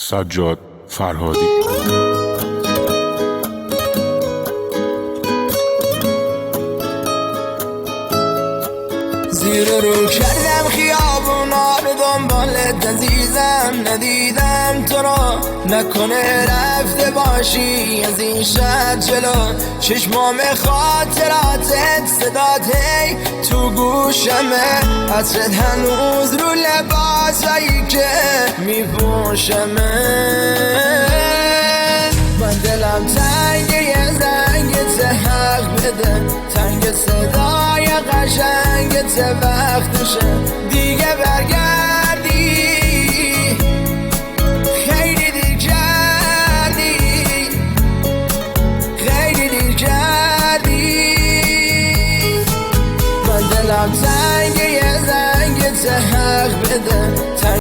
سجاد فرهادی. زیر رو کردم خیابونا رو دنبالت عزیزم، ندیدم تو را، نکنه رفته باشی از این شهر جلو. چشمام خاطراتت صدات هی تو گوشمه، عطرت هنوز رو لباسایی که میپوشمه. من دلم تنگ یه زنگت حق بده، تنگ صدای قشنگت وقتشه دیگه برگرد